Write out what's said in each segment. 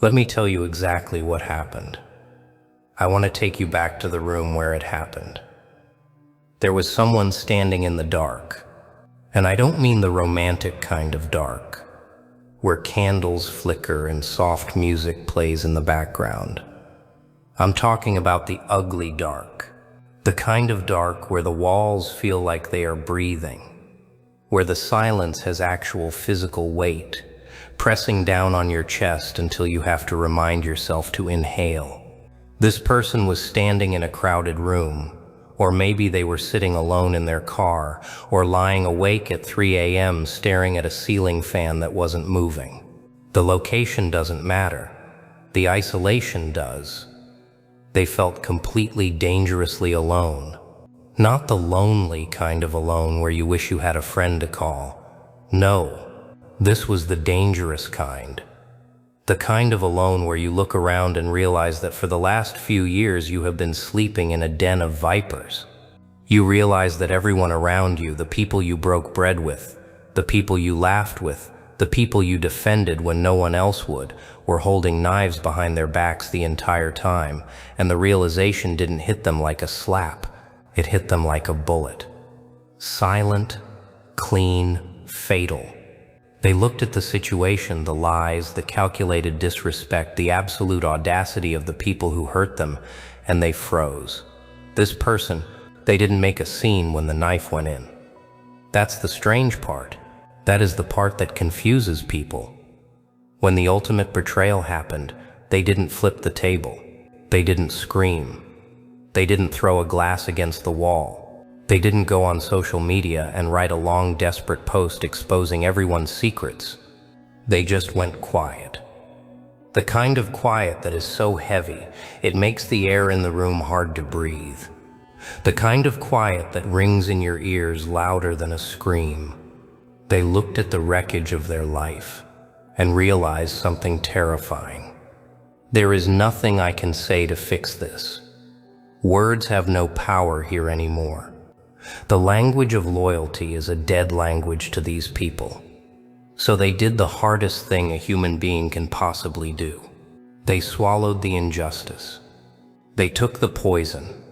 Let me tell you exactly what happened. I want to take you back to the room where it happened. There was someone standing in the dark, and I don't mean the romantic kind of dark, where candles flicker and soft music plays in the background. I'm talking about the ugly dark, the kind of dark where the walls feel like they are breathing, where the silence has actual physical weight, pressing down on your chest until you have to remind yourself to inhale. This person was standing in a crowded room, or maybe they were sitting alone in their car, or lying awake at 3 a.m. staring at a ceiling fan that wasn't moving. The location doesn't matter. The isolation does. They felt completely dangerously alone. Not the lonely kind of alone where you wish you had a friend to call. No, this was the dangerous kind. The kind of alone where you look around and realize that for the last few years you have been sleeping in a den of vipers. You realize that everyone around you, the people you broke bread with, the people you laughed with, the people you defended when no one else would, were holding knives behind their backs the entire time, and the realization didn't hit them like a slap, it hit them like a bullet. Silent, clean, fatal. They looked at the situation, the lies, the calculated disrespect, the absolute audacity of the people who hurt them, and they froze. This person, they didn't make a scene when the knife went in. That's the strange part. That is the part that confuses people. When the ultimate betrayal happened, they didn't flip the table. They didn't scream. They didn't throw a glass against the wall. They didn't go on social media and write a long, desperate post exposing everyone's secrets. They just went quiet. The kind of quiet that is so heavy, it makes the air in the room hard to breathe. The kind of quiet that rings in your ears louder than a scream. They looked at the wreckage of their life and realized something terrifying. There is nothing I can say to fix this. Words have no power here anymore. The language of loyalty is a dead language to these people. So they did the hardest thing a human being can possibly do. They swallowed the injustice. They took the poison,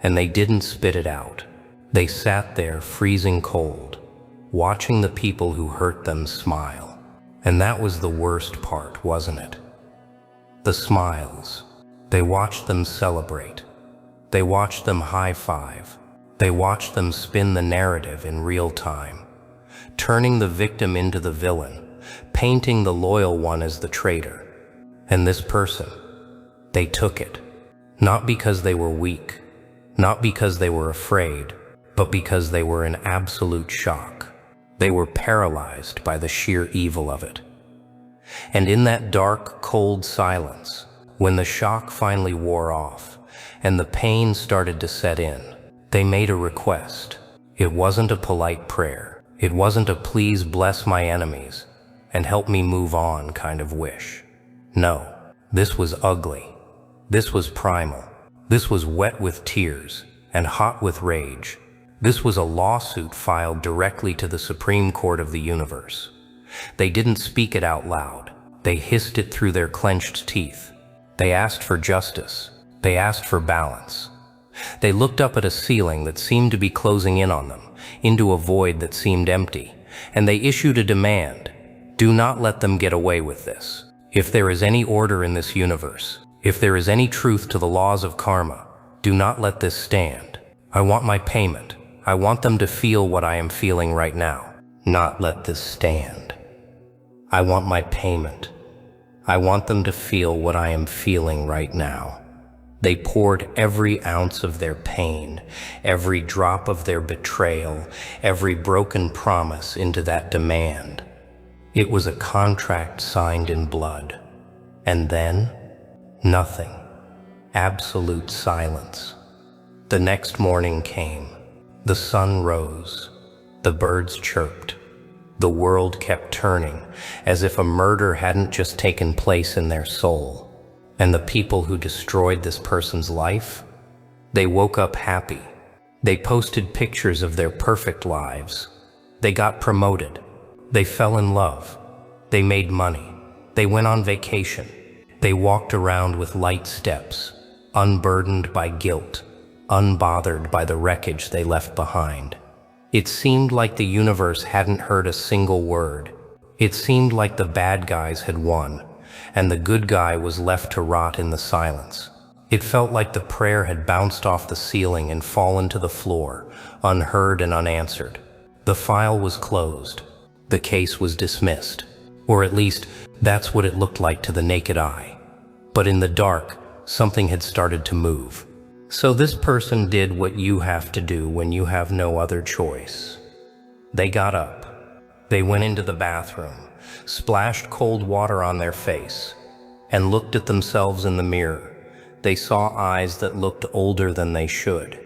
and they didn't spit it out. They sat there freezing cold, watching the people who hurt them smile. And that was the worst part, wasn't it? The smiles. They watched them celebrate. They watched them high-five. They watched them spin the narrative in real time, turning the victim into the villain, painting the loyal one as the traitor. And this person, they took it. Not because they were weak, not because they were afraid, but because they were in absolute shock. They were paralyzed by the sheer evil of it. And in that dark, cold silence, when the shock finally wore off and the pain started to set in, they made a request. It wasn't a polite prayer. It wasn't a please bless my enemies and help me move on kind of wish. No, this was ugly. This was primal. This was wet with tears and hot with rage. This was a lawsuit filed directly to the Supreme Court of the universe. They didn't speak it out loud. They hissed it through their clenched teeth. They asked for justice. They asked for balance. They looked up at a ceiling that seemed to be closing in on them, into a void that seemed empty, and they issued a demand. Do not let them get away with this. If there is any order in this universe, if there is any truth to the laws of karma, do not let this stand. I want my payment. I want them to feel what I am feeling right now. Not let this stand. I want my payment. I want them to feel what I am feeling right now. They poured every ounce of their pain, every drop of their betrayal, every broken promise into that demand. It was a contract signed in blood. And then, nothing. Absolute silence. The next morning came. The sun rose. The birds chirped. The world kept turning, as if a murder hadn't just taken place in their soul. And the people who destroyed this person's life, they woke up happy. They posted pictures of their perfect lives. They got promoted. They fell in love. They made money. They went on vacation. They walked around with light steps, unburdened by guilt, unbothered by the wreckage they left behind. It seemed like the universe hadn't heard a single word. It seemed like the bad guys had won, and the good guy was left to rot in the silence. It felt like the prayer had bounced off the ceiling and fallen to the floor, unheard and unanswered. The file was closed. The case was dismissed. Or at least, that's what it looked like to the naked eye. But in the dark, something had started to move. So this person did what you have to do when you have no other choice. They got up. They went into the bathroom, splashed cold water on their face, and looked at themselves in the mirror. They saw eyes that looked older than they should.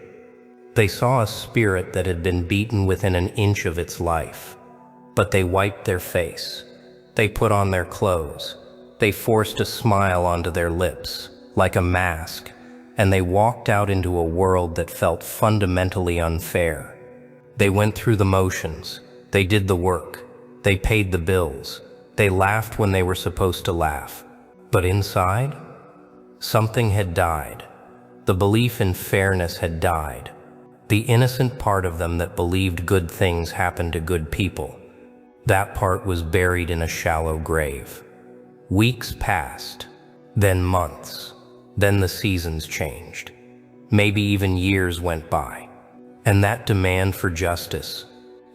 They saw a spirit that had been beaten within an inch of its life. But they wiped their face. They put on their clothes. They forced a smile onto their lips, like a mask, and they walked out into a world that felt fundamentally unfair. They went through the motions. They did the work. They paid the bills. They laughed when they were supposed to laugh. But inside, something had died. The belief in fairness had died. The innocent part of them that believed good things happened to good people. That part was buried in a shallow grave. Weeks passed, then months, then the seasons changed. Maybe even years went by. And that demand for justice,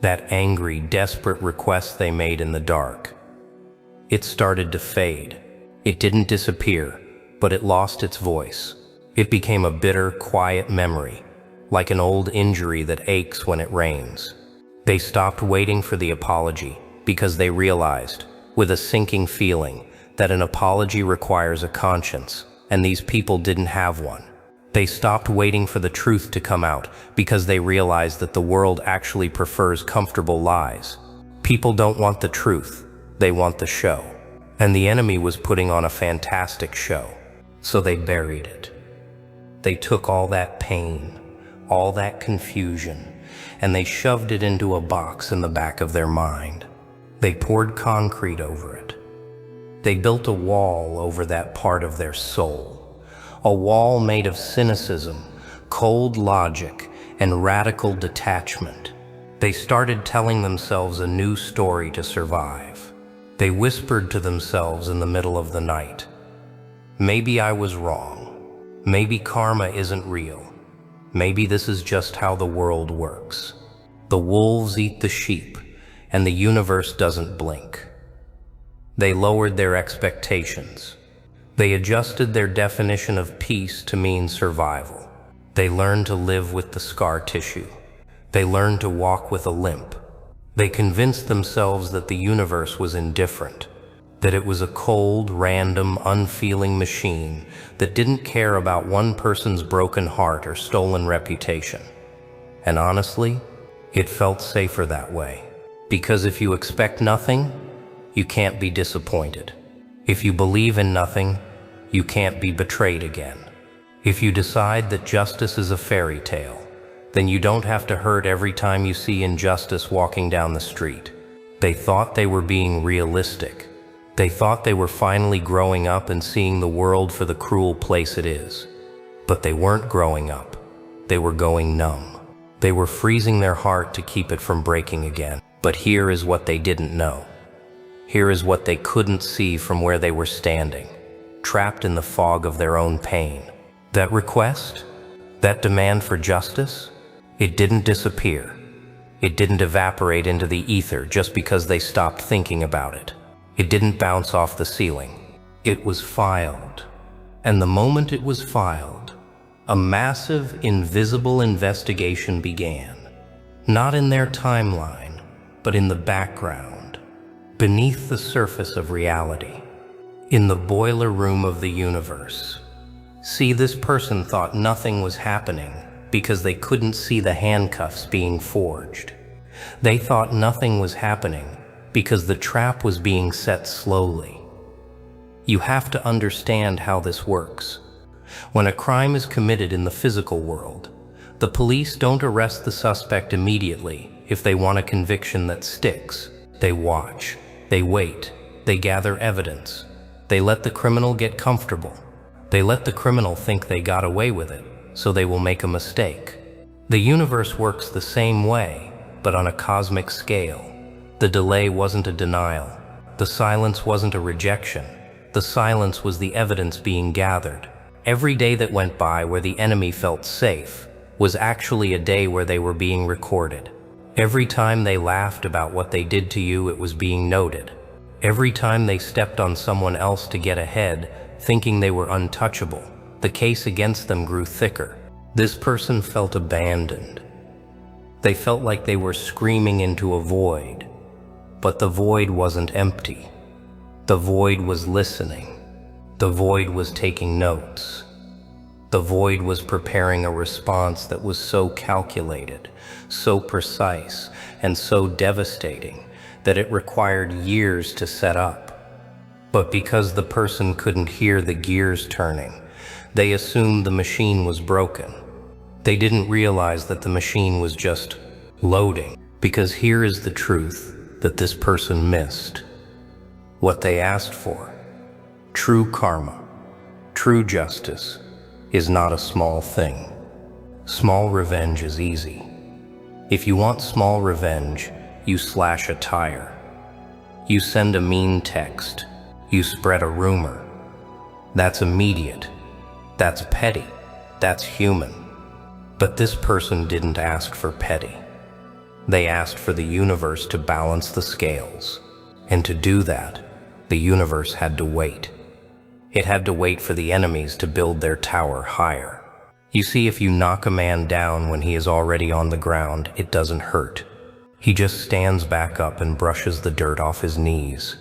that angry, desperate request they made in the dark, it started to fade. It didn't disappear, but it lost its voice. It became a bitter, quiet memory, like an old injury that aches when it rains. They stopped waiting for the apology because they realized, with a sinking feeling, that an apology requires a conscience, and these people didn't have one. They stopped waiting for the truth to come out because they realized that the world actually prefers comfortable lies. People don't want the truth, they want the show. And the enemy was putting on a fantastic show, so they buried it. They took all that pain, all that confusion, and they shoved it into a box in the back of their mind. They poured concrete over it. They built a wall over that part of their soul, a wall made of cynicism, cold logic, and radical detachment. They started telling themselves a new story to survive. They whispered to themselves in the middle of the night, "Maybe I was wrong. Maybe karma isn't real. Maybe this is just how the world works. The wolves eat the sheep, and the universe doesn't blink." They lowered their expectations. They adjusted their definition of peace to mean survival. They learned to live with the scar tissue. They learned to walk with a limp. They convinced themselves that the universe was indifferent, that it was a cold, random, unfeeling machine that didn't care about one person's broken heart or stolen reputation. And honestly, it felt safer that way. Because if you expect nothing, you can't be disappointed. If you believe in nothing, you can't be betrayed again. If you decide that justice is a fairy tale, then you don't have to hurt every time you see injustice walking down the street. They thought they were being realistic. They thought they were finally growing up and seeing the world for the cruel place it is. But they weren't growing up. They were going numb. They were freezing their heart to keep it from breaking again. But here is what they didn't know. Here is what they couldn't see from where they were standing, trapped in the fog of their own pain. That request, that demand for justice, it didn't disappear. It didn't evaporate into the ether just because they stopped thinking about it. It didn't bounce off the ceiling. It was filed. And the moment it was filed, a massive, invisible investigation began. Not in their timeline, but in the background, beneath the surface of reality, in the boiler room of the universe. See, this person thought nothing was happening because they couldn't see the handcuffs being forged. They thought nothing was happening because the trap was being set slowly. You have to understand how this works. When a crime is committed in the physical world, the police don't arrest the suspect immediately if they want a conviction that sticks. They watch, they wait, they gather evidence. They let the criminal get comfortable. They let the criminal think they got away with it, so they will make a mistake. The universe works the same way, but on a cosmic scale. The delay wasn't a denial. The silence wasn't a rejection. The silence was the evidence being gathered. Every day that went by where the enemy felt safe was actually a day where they were being recorded. Every time they laughed about what they did to you, it was being noted. Every time they stepped on someone else to get ahead, thinking they were untouchable, the case against them grew thicker. This person felt abandoned. They felt like they were screaming into a void, but the void wasn't empty. The void was listening. The void was taking notes. The void was preparing a response that was so calculated, so precise, and so devastating that it required years to set up. But because the person couldn't hear the gears turning, they assumed the machine was broken. They didn't realize that the machine was just loading, because here is the truth that this person missed. What they asked for, true karma, true justice, is not a small thing. Small revenge is easy. If you want small revenge, you slash a tire. You send a mean text. You spread a rumor. That's immediate. That's petty. That's human. But this person didn't ask for petty. They asked for the universe to balance the scales. And to do that, the universe had to wait. It had to wait for the enemies to build their tower higher. You see, if you knock a man down when he is already on the ground, it doesn't hurt. He just stands back up and brushes the dirt off his knees.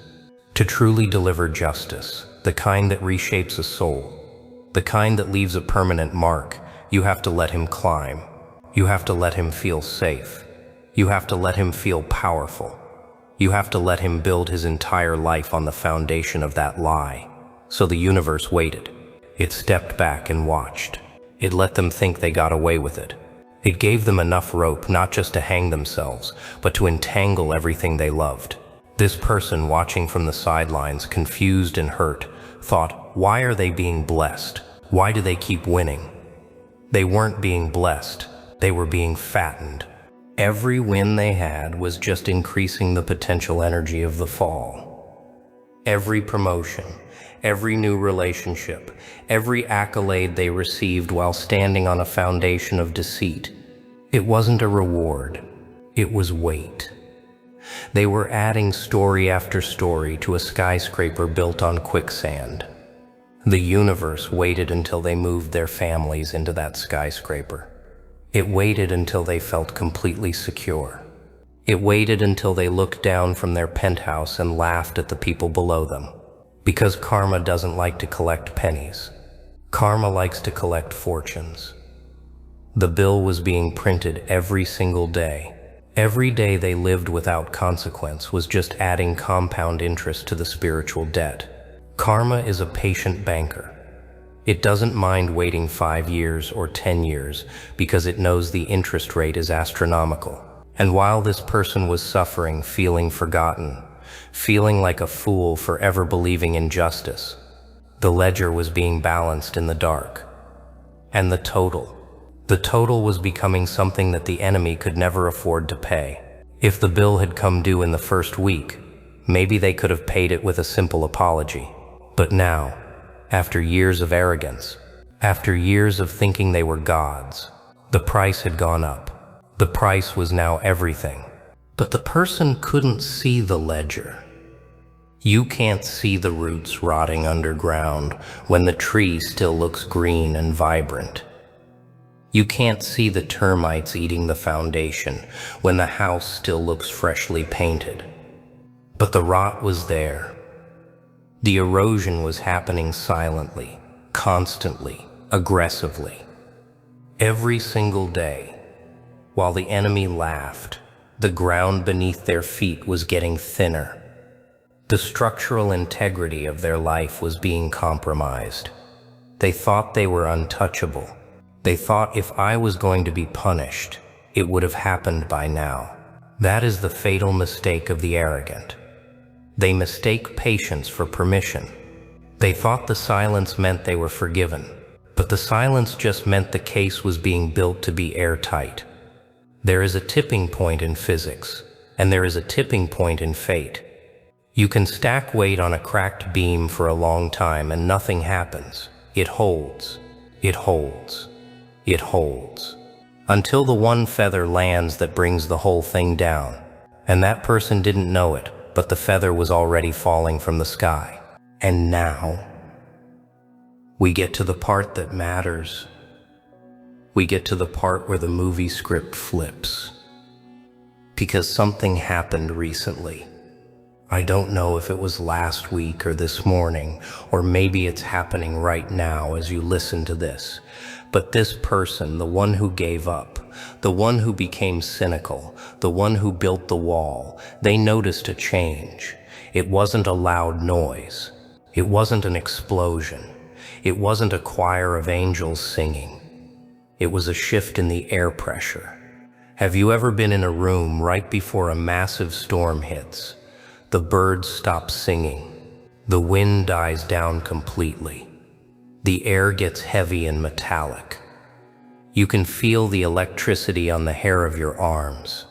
To truly deliver justice, the kind that reshapes a soul, the kind that leaves a permanent mark, you have to let him climb. You have to let him feel safe. You have to let him feel powerful. You have to let him build his entire life on the foundation of that lie. So the universe waited. It stepped back and watched. It let them think they got away with it. It gave them enough rope not just to hang themselves, but to entangle everything they loved. This person, watching from the sidelines, confused and hurt, thought, why are they being blessed? Why do they keep winning? They weren't being blessed. They were being fattened. Every win they had was just increasing the potential energy of the fall. Every promotion, every new relationship, every accolade they received while standing on a foundation of deceit. It wasn't a reward, it was weight. They were adding story after story to a skyscraper built on quicksand. The universe waited until they moved their families into that skyscraper. It waited until they felt completely secure. It waited until they looked down from their penthouse and laughed at the people below them. Because karma doesn't like to collect pennies. Karma likes to collect fortunes. The bill was being printed every single day. Every day they lived without consequence was just adding compound interest to the spiritual debt. Karma is a patient banker. It doesn't mind waiting 5 years or 10 years because it knows the interest rate is astronomical. And while this person was suffering, feeling forgotten, feeling like a fool for ever believing in justice, the ledger was being balanced in the dark. And the total was becoming something that the enemy could never afford to pay. If the bill had come due in the first week, maybe they could have paid it with a simple apology. But now, after years of arrogance, after years of thinking they were gods, the price had gone up. The price was now everything. But the person couldn't see the ledger. You can't see the roots rotting underground when the tree still looks green and vibrant. You can't see the termites eating the foundation when the house still looks freshly painted. But the rot was there. The erosion was happening silently, constantly, aggressively. Every single day, while the enemy laughed, the ground beneath their feet was getting thinner. The structural integrity of their life was being compromised. They thought they were untouchable. They thought if I was going to be punished, it would have happened by now. That is the fatal mistake of the arrogant. They mistake patience for permission. They thought the silence meant they were forgiven, but the silence just meant the case was being built to be airtight. There is a tipping point in physics, and there is a tipping point in fate. You can stack weight on a cracked beam for a long time and nothing happens. It holds, it holds, it holds, until the one feather lands that brings the whole thing down. And that person didn't know it, but the feather was already falling from the sky. And now, we get to the part that matters. We get to the part where the movie script flips. Because something happened recently. I don't know if it was last week or this morning, or maybe it's happening right now as you listen to this. But this person, the one who gave up, the one who became cynical, the one who built the wall, they noticed a change. It wasn't a loud noise. It wasn't an explosion. It wasn't a choir of angels singing. It was a shift in the air pressure. Have you ever been in a room right before a massive storm hits? The birds stop singing. The wind dies down completely. The air gets heavy and metallic. You can feel the electricity on the hair of your arms.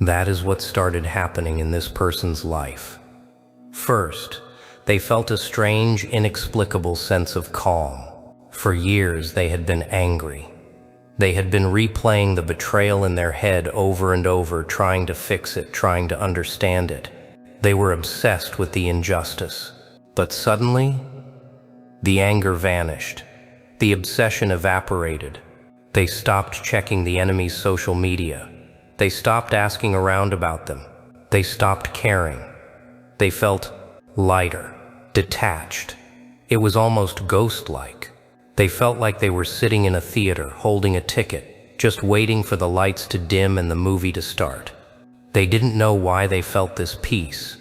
That is what started happening in this person's life. First, they felt a strange, inexplicable sense of calm. For years, they had been angry. They had been replaying the betrayal in their head over and over, trying to fix it, trying to understand it. They were obsessed with the injustice. But suddenly, the anger vanished. The obsession evaporated. They stopped checking the enemy's social media. They stopped asking around about them. They stopped caring. They felt lighter, detached. It was almost ghost-like. They felt like they were sitting in a theater, holding a ticket, just waiting for the lights to dim and the movie to start. They didn't know why they felt this peace.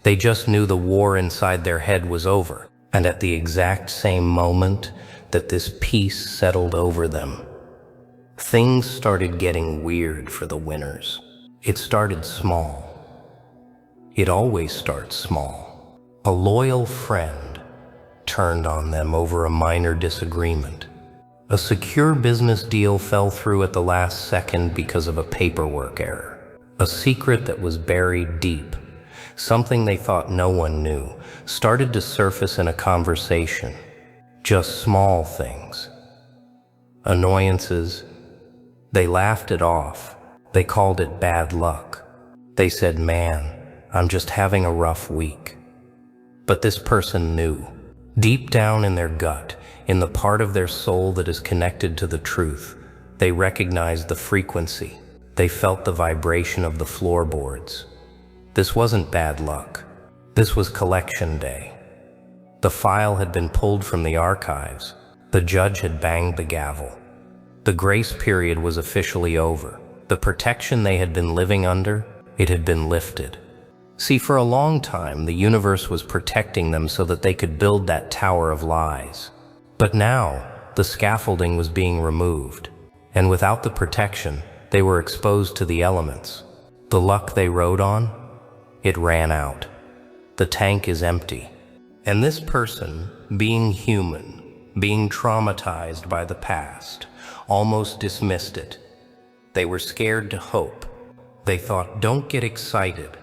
They just knew the war inside their head was over. And at the exact same moment that this peace settled over them, things started getting weird for the winners. It started small. It always starts small. A loyal friend turned on them over a minor disagreement. A secure business deal fell through at the last second because of a paperwork error. A secret that was buried deep, something they thought no one knew, started to surface in a conversation. Just small things. Annoyances. They laughed it off. They called it bad luck. They said, "Man, I'm just having a rough week." But this person knew. Deep down in their gut, in the part of their soul that is connected to the truth, they recognized the frequency. They felt the vibration of the floorboards. This wasn't bad luck. This was collection day. The file had been pulled from the archives. The judge had banged the gavel. The grace period was officially over. The protection they had been living under, it had been lifted. See, for a long time, the universe was protecting them so that they could build that tower of lies. But now, the scaffolding was being removed. And without the protection, they were exposed to the elements. The luck they rode on, it ran out. The tank is empty. And this person, being human, being traumatized by the past, almost dismissed it. They were scared to hope. They thought, "Don't get excited.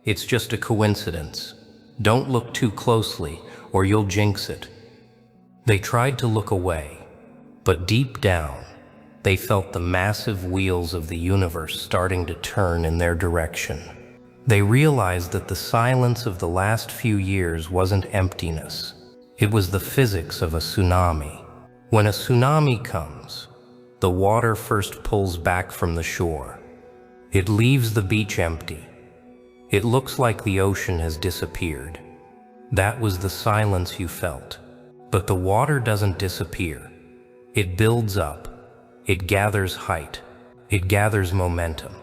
It's just a coincidence. Don't look too closely or you'll jinx it." They tried to look away, but deep down, they felt the massive wheels of the universe starting to turn in their direction. They realized that the silence of the last few years wasn't emptiness. It was the physics of a tsunami. When a tsunami comes, the water first pulls back from the shore. It leaves the beach empty. It looks like the ocean has disappeared. That was the silence you felt. But the water doesn't disappear. It builds up. It gathers height. It gathers momentum.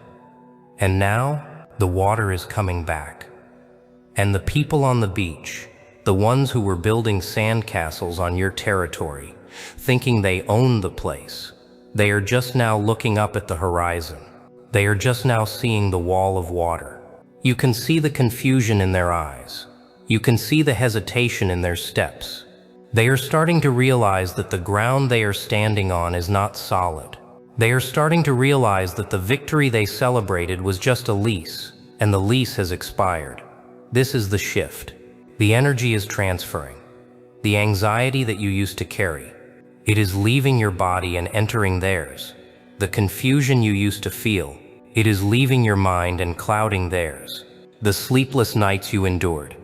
And now, the water is coming back. And the people on the beach, the ones who were building sandcastles on your territory, thinking they owned the place, they are just now looking up at the horizon. They are just now seeing the wall of water. You can see the confusion in their eyes. You can see the hesitation in their steps. They are starting to realize that the ground they are standing on is not solid. They are starting to realize that the victory they celebrated was just a lease, and the lease has expired. This is the shift. The energy is transferring. The anxiety that you used to carry, it is leaving your body and entering theirs. The confusion you used to feel, it is leaving your mind and clouding theirs. The sleepless nights you endured,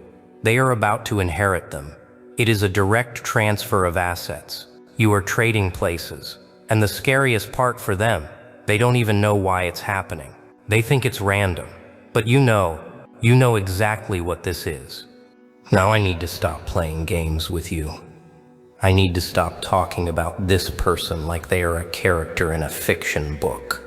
they are about to inherit them. It is a direct transfer of assets. You are trading places. And the scariest part for them, they don't even know why it's happening. They think it's random. But you know exactly what this is. Now I need to stop playing games with you. I need to stop talking about this person like they are a character in a fiction book.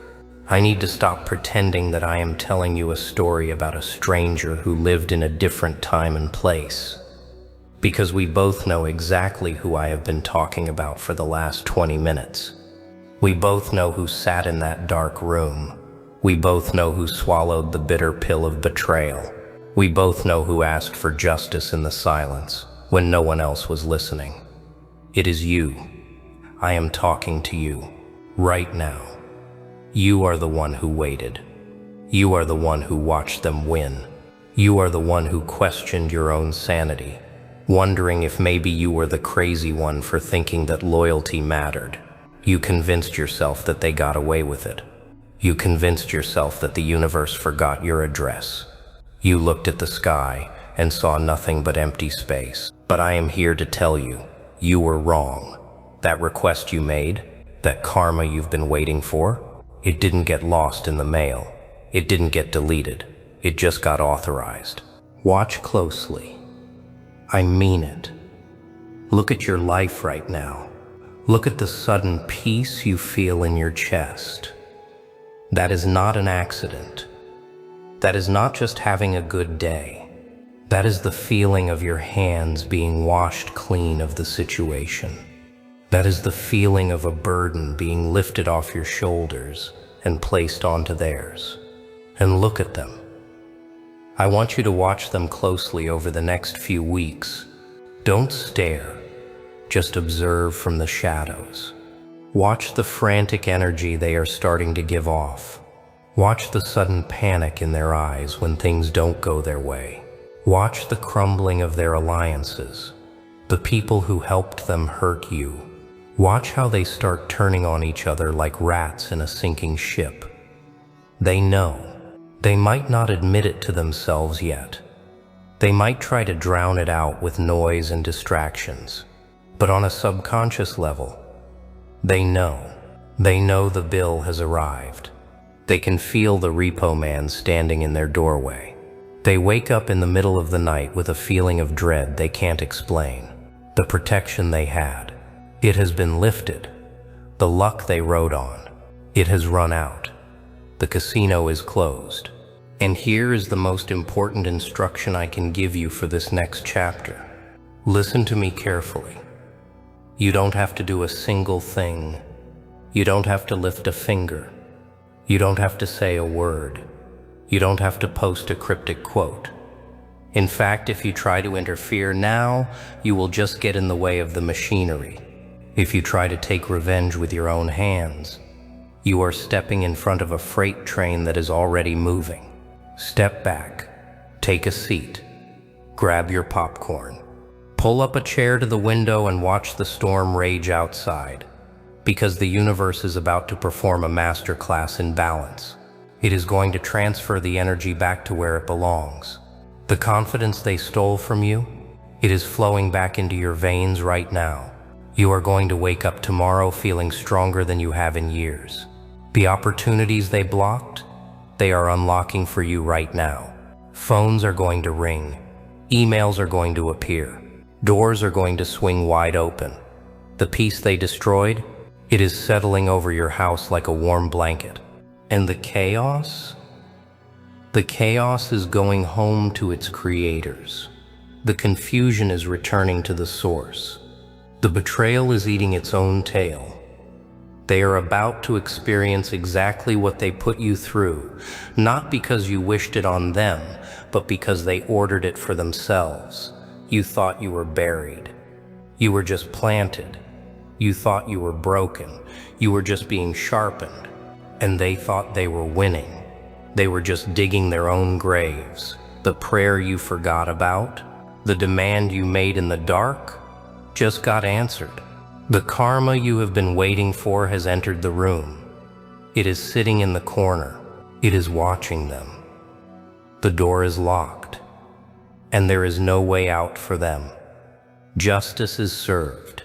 I need to stop pretending that I am telling you a story about a stranger who lived in a different time and place. Because we both know exactly who I have been talking about for the last 20 minutes. We both know who sat in that dark room. We both know who swallowed the bitter pill of betrayal. We both know who asked for justice in the silence when no one else was listening. It is you. I am talking to you right now. You are the one who waited. You are the one who watched them win. You are the one who questioned your own sanity, wondering if maybe you were the crazy one for thinking that loyalty mattered. You convinced yourself that they got away with it. You convinced yourself that the universe forgot your address. You looked at the sky and saw nothing but empty space. But I am here to tell you, you were wrong. That request you made, that karma you've been waiting for, it didn't get lost in the mail. It didn't get deleted. It just got authorized. Watch closely. I mean it. Look at your life right now. Look at the sudden peace you feel in your chest. That is not an accident. That is not just having a good day. That is the feeling of your hands being washed clean of the situation. That is the feeling of a burden being lifted off your shoulders and placed onto theirs. And look at them. I want you to watch them closely over the next few weeks. Don't stare. Just observe from the shadows. Watch the frantic energy they are starting to give off. Watch the sudden panic in their eyes when things don't go their way. Watch the crumbling of their alliances. The people who helped them hurt you. Watch how they start turning on each other like rats in a sinking ship. They know. They might not admit it to themselves yet. They might try to drown it out with noise and distractions. But on a subconscious level, they know. They know the bill has arrived. They can feel the repo man standing in their doorway. They wake up in the middle of the night with a feeling of dread they can't explain. The protection they had, it has been lifted. The luck they rode on, it has run out. The casino is closed. And here is the most important instruction I can give you for this next chapter. Listen to me carefully. You don't have to do a single thing. You don't have to lift a finger. You don't have to say a word. You don't have to post a cryptic quote. In fact, if you try to interfere now, you will just get in the way of the machinery. If you try to take revenge with your own hands, you are stepping in front of a freight train that is already moving. Step back, take a seat, grab your popcorn, pull up a chair to the window and watch the storm rage outside, because the universe is about to perform a masterclass in balance. It is going to transfer the energy back to where it belongs. The confidence they stole from you, it is flowing back into your veins right now. You are going to wake up tomorrow feeling stronger than you have in years. The opportunities they blocked, they are unlocking for you right now. Phones are going to ring. Emails are going to appear. Doors are going to swing wide open. The peace they destroyed, it is settling over your house like a warm blanket. And the chaos? The chaos is going home to its creators. The confusion is returning to the source. The betrayal is eating its own tail. They are about to experience exactly what they put you through, not because you wished it on them, but because they ordered it for themselves. You thought you were buried. You were just planted. You thought you were broken. You were just being sharpened. And they thought they were winning. They were just digging their own graves. The prayer you forgot about, the demand you made in the dark, just got answered. The karma you have been waiting for has entered the room. It is sitting in the corner. It is watching them. The door is locked, and there is no way out for them. Justice is served.